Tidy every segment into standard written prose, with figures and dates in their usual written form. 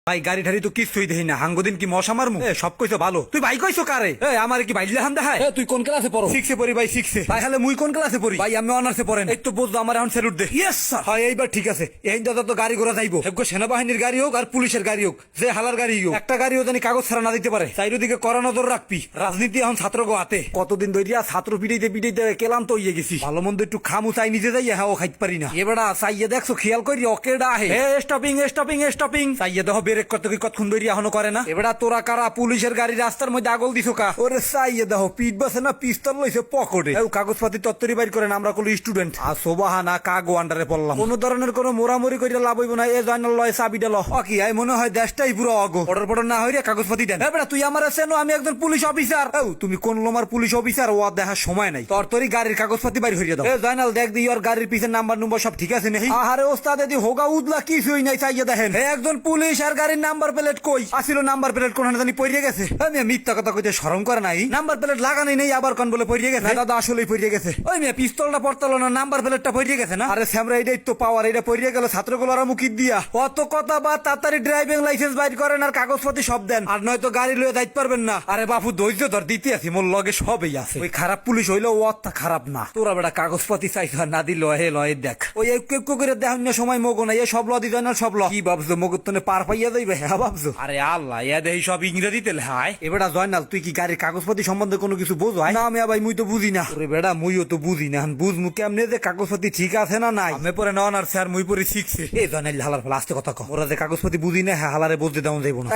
ভাই গাড়ি ঠাড়ি তো কিছুই দেখি না, হাঙ্গদিন কি মশা মারমু? সব কইছো ভালো, তুই ভাই কইছো কারে? আমার কি বাইলে হান দেখায়? তুই কোন ক্লাসে পড়ো? সিক্সে পড়ি ভাই, সিক্সে। ভাই হলে মুই কোন ক্লাসে পড়ি? ভাই আমি অনার্সে পড়েন। এই তো বুঝলো, আমার এখন স্যালুট দে। Yes sir. হয় এইবার ঠিক আছে। এই দাদা তো গাড়ি ঘোড়া যাইবো, সেনাবাহিনীর গাড়ি হোক আর পুলিশের গাড়ি হোক, যে হালার গাড়ি হোক, একটা গাড়িও জানি কাগজ ছাড়া না দিতে পারে। চারিদিকে কড়া নজর রাখবি। রাজনীতি এখন ছাত্র গো হাতে। কতদিন ধরিয়া ছাত্র পিটাইতে পিটাইতে কেলাম তো ইয়ে গেছি। ভালো মন্দ একটু খামু চাই, নিজে যাই হ্যাঁ ও খাইতে পারি না। এবারে চাইয়ে দেখছো, খেয়াল করি অকেডা আহে। স্টপিং স্টপিং স্টপিং চাইয়ে দেখো, ব্রেক করতে কি কতক্ষণ ধরে এখনো করে না। এবারে তোরা কারা পুলিশের গাড়ি রাস্তার মধ্যে আগল দিছো কা? ওরে চাইয়ে দেখো, পিঠ বাসে না পিস্তল লইছে পকেটে। কাগজপাতি তত্তরি বাইর করেন, আমরা কল স্টুডেন্ট। আর সোবাহানা কাগো আন্ডারে পড়লাম। কোন ধরনের কোনো মোরামরি করে লাভ হইব না। এ জয়নাল লয় চাবিটা ল। কি আই মনে হয় দেশটাই পুরো অগো। অর্ডার পড়ার না হইরে কাগজপাতি দেন। এবারে তুই আমার চেনো, আমি একজন পুলিশ অফিসার। তুমি কোন লোমার পুলিশ অফিসার? ও দেখার সময় নাই তোর। তোরই গাড়ির কাগজপাতি বাইর হইয়া দাও। জয়নাল দেখ দি ওর গাড়ির পিছের নাম্বার নম্বর সব ঠিক আছে নাকি? আহারে ওস্তাদ, এদি হোগা উদলা কিছুই নাই। চাইয়ে দেখেন একজন পুলিশ আর গাড়ির নাম্বার প্লেট কই আসিল? নাম্বার প্লেট কোন জানি পড়িয়ে গেছে। আমি মিথ্যা কথা কইতে শরম করে নাই। নাম্বার প্লেট লাগানোই নেই, আবার কোন বলে পড়িয়ে গেছে। দাদা আসলেই পড়িয়ে গেছে। ওই মেয়ে পিস্তলটা পড়তালো না, নাম্বার প্লেটটা পড়িয়ে গেছে না? আরে স্যামরা, এটাই তো পাওয়ার। এটা পড়িয়ে গেল ছাত্রগুলো আর মুখি দিয়া। অত কথা বা তাড়াতাড়ি ড্রাইভিং লাইসেন্স বাইর করেন আর কাগজপাতি সব দেন, আর নয়তো গাড়ি লয়ে যাইতে পারবেন না। আরে বাপু ধৈর্য ধর, দিতে আছি, মোর লগে সবই আছে। ওই খারাপ পুলিশ হইলো অতটা খারাপ না। তোরা বেটা কাগজপাতি চাইছ না দিল, হে লয় দেখ। ওই একটু করে দেখ সময় মগো নাই, সব ল দিত না, সব ল। কি ভাবছো মগতনে পার পাইয়া যাইবে? হ্যাঁ ভাবছো? আরে আল্লাহ, ইয়া দেহি সব ইংরেজিতে লেখায়। এবারে জয়নাল, তুই কি গাড়ির কাগজপাতি সম্বন্ধে কোনো কিছু বোঝো? না আমি ভাই, মুই তো বুঝি না। ওরে বেটা, মুইও তো বুঝি না। বুঝমু কেমনে যে কাগজপাতি ঠিক আছে না নাই? আমি পরে নন আর স্যার, মুই পরে শিখছে। এই জয়নাল হালার ফলে আসতে কথা কম। ওরা যে কাগজপাতি বুঝি না, হ্যাঁ হালারে বুঝতে দেওয়া যাইব না।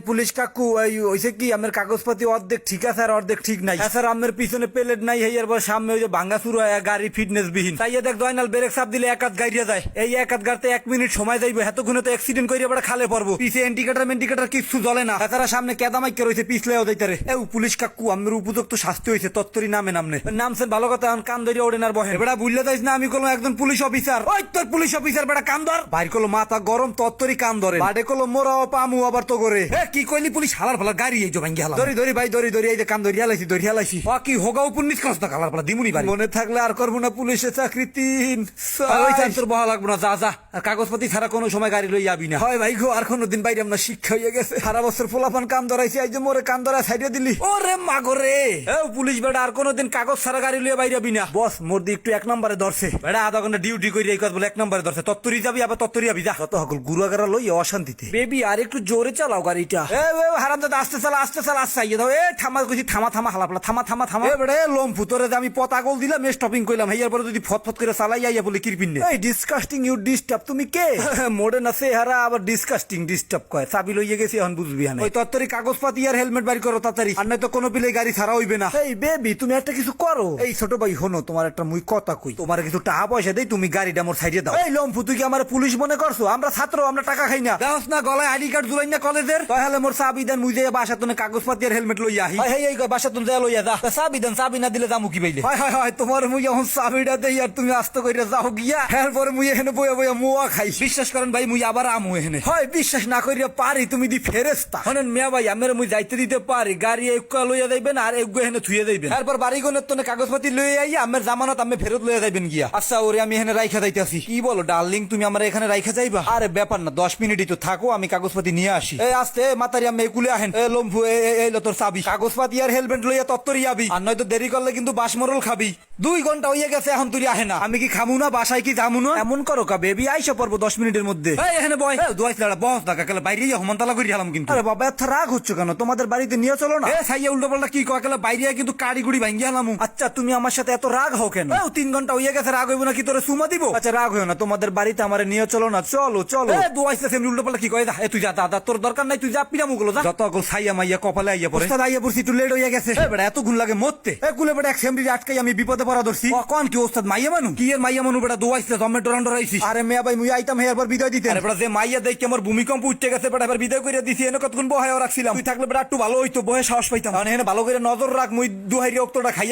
পুলিশ কাকু, হইছে কি আমার কাগজপাতি অর্ধেক ঠিক আছে আর অর্ধেক ঠিক নাই। স্যার আমার পিছনে প্লেট নাই, হেয়ার পর সামনে ওই যে ভাঙ্গা চুরো গাড়ি ফিটনেস বিহীন। তাই দেখ জয়নাল, ব্রেক চাপ দিলে এক হাত গাড়িয়া যায়। এই এক হাত গাড়তে 1 মিনিট সময় যাইবে। এতক্ষণে তো অ্যাক্সিডেন্ট করে বেড়া খালে পড়বো। পিছে ইন্ডিকেটার কিছু জ্বলে না। তাছাড়া সামনে কেদামাইকে রয়েছে, পিছলেও যাইতারে। পুলিশ কাকু আমার উপযুক্ত শাস্তি হয়েছে। তত্তরি নামে নামছেন ভালো কথা, কান ধরে ওড়েন আর বহে। বেড়া বুঝলে যাইস না, আমি কোনো একজন পুলিশ অফিসার। ওই তোর পুলিশ অফিসার বেড়া কান ধর। বাইর করলো মাথা গরম, তত্তরি কান ধরে। বাড়ে করলো মোরাও পামু আবার তো করে। কি কইলি পুলিশ হালার ফালার গাড়ি এই যে ভাঙ্গি হালা। ধরি ভাই ধরি এই যে কান ধরি হালাইছি, ধরি হালাইছি। কি হোগা উপর নিচ কাজ না হালার ফালা দিমুনি বাড়ি। মনে থাকলে আর করবো না পুলিশের চাকরি 3। তোর বহা লাগবো না, যা যা। আর কাগজপাতি ছাড়া কোনো সময় গাড়ি লই যাবি না। হয় ভাই গো, আর কোনোদিন বাইরে আমরা শিক্ষা হয়ে গেছে। সারা বছর পোলাপান কান ধরাইছি, এই যে মোরে কান ধরা সাইডে দিলি। ওরে মাগরে, পুলিশ বেটা আর কোনোদিন কাগজ ছাড়া গাড়ি লইয়া বাইরে যাবি না। বস মোর দি একটু 1 নম্বরে ধরছে। বেটা আধা ঘন্টা ডিউটি করে এই কাজ বলে 1 নম্বরে ধরছে। তত্তরি যাবি আবার তত্তরি যাবি, যা। কত হকল গুরুয়াগারা লই অশান্তিতে। বেবি আর একটু জোরে চালাও গাড়িটা। হারামজাদা আস্তে চালা, আস্তে চালা, আস্তে আইয়ে দাও। থামা কইছি, থামা হালাপলা, থামা। বেটা লোম ফুতরে আমি পথ আগল দিলাম, স্টপিং কইলাম। হেয়ার পরে যদি ফট করে চালাই আইয়া বলে কিরপিন নে। এই ডিসকাস্টিং ইউ ডিস্টার্ব। তুমি কে? মোড়ে না সে হারা আবার ডিসকাস্টিং ডিস্টার্ব কয়। চাবি লইয়ে গেছি, এখন বুঝবি না। ওই তত্তরি কাগজপাতি আর হেলমেট বাড়ি করো তাড়াতাড়ি, আর নয়তো কোনো পিলে গাড়ি ছাড়া হইবে না। এই বেবি তুমি একটা কিছু করো। এই ছোট ভাই হনো, তোমার একটা মুই কথা কই। তোমার কিছু টাকা পয়সা দেই, তুমি গাড়িটা মোর সাইডে দাও। এই লম্ফু, তুই কি আমার পুলিশ মনে করছো? আমরা ছাত্র, আমরা টাকা খাই না। দেখছ না গলায় আইডি কার্ড ঝুলাই না কলেজের? তাহলে মোর চাবি দেন, মুই যাই বাসা তুমি কাগজপাতি আর হেলমেট লইয়া আহি। এই বাসা তুমি যা লইয়া যা। চাবি দেন, চাবি না দিলে যামু কি বাইলে? হয় তোমার মুই এখন চাবিটা দেই আর তুমি আস্তে কইরা যাও গিয়া। এরপরে মুই এখানে বইয়া মুয়া খাই। বিশ্বাস করেন ভাই, মুই আবার আমু এখানে। হয় বিশ্বাস না করিয়া পারি, তুমি দি ফেরেস্তা। হনেন মিয়া ভাই, আমার মুই যাইতে দিতে পারি। গাড়ি একটু লইয়া যাইবেন আর একটু এখানে থুয়ে যাইবেন। এরপর বাড়ি গনের তো কাগজপাতি লইয়া আইয়া আমার জামানত আমি ফেরত লইয়া যাইবেন গিয়া। আচ্ছা ওরে আমি এখানে রাইখা যাইতেছি। কি বলো ডার্লিং, তুমি আমার এখানে রাইখা যাইবা? আরে ব্যাপার না, 10 মিনিটই তো থাকো, আমি কাগজপাতি নিয়ে আসি। আস্তে মাতারি আমি একুলে আহেন। লম্ফু এই তোর চাবি। কাগজপাতি আর হেলমেট লইয়া তত্তরি যাবি, আর নয়তো দেরি করলে কিন্তু বাসমরল খাবি। 2 ঘন্টা হইয়া গেছে, এখন তুই আহে না। আমি কি খামু না? বাসায় কি যামু না? এমন করো কা বেবি, আইসা পড়বো 10 মিনিটের মধ্যে। এখানে বয় দুয়াইছ লাড়া বস দেখা গেলে বাইরে হমনতালা করে গেলাম কিন্তু। আরে বাবা এত রাগ হচ্ছে কেন? তোমাদের বাড়িতে নিয়ে চলো না। সাইয়া উল্টো পাল্টা কি কয় গেলে বাইরে কিন্তু কাড়ি গুড়ি ভাঙ্গি গেলাম। আচ্ছা তুমি আমার সাথে এত রাগ হও কেন? 3 ঘন্টা হইয়া গেছে, রাগ হইব না কি তোরে সুমা দিব? আচ্ছা রাগ হইও না, তোমাদের বাড়িতে আমারে নিয়ে চলো না। চলো দুয়াইছে উল্টো পাল্টা কি কয়? তুই যা দাদা, তোর দরকার নাই, তুই যা পিরা মুগুলো যা। যত অগল সাইয়া মাইয়া কপালে আইয়া পড়ে। আইয়া পড়ছি, একটু লেট হইয়া গেছে। বেটা এত গুণ লাগে মরতে। কুলে বেটা অ্যাসেম্বলি আটকাই আমি বিপদে পড়া ধরছি। কোন কি ওস্তাদ মাইয়া মানু? কি এর মাইয়া মানু বেটা? দুয়াইছে জমেটো রান্ডর আইছি। আরে মেয়া ভাই মুই আইতাম হেয়ার পর বিদায় দিতে। আরে বেটা যে মাইয়া দেখি আমার ভূমিকম্প উঠতে গেছে বেটা, এবার বিদায় করে দিছি। এনে কতক্ষণ বহায়ও রাখছিলাম। তুই থাকলে বেটা একটু ভালো হইতো, বহে সাহস পাইতাম। এখানে ভালো করে নজর রাখ, মুই দুহাইরি অক্তটা খাইয়া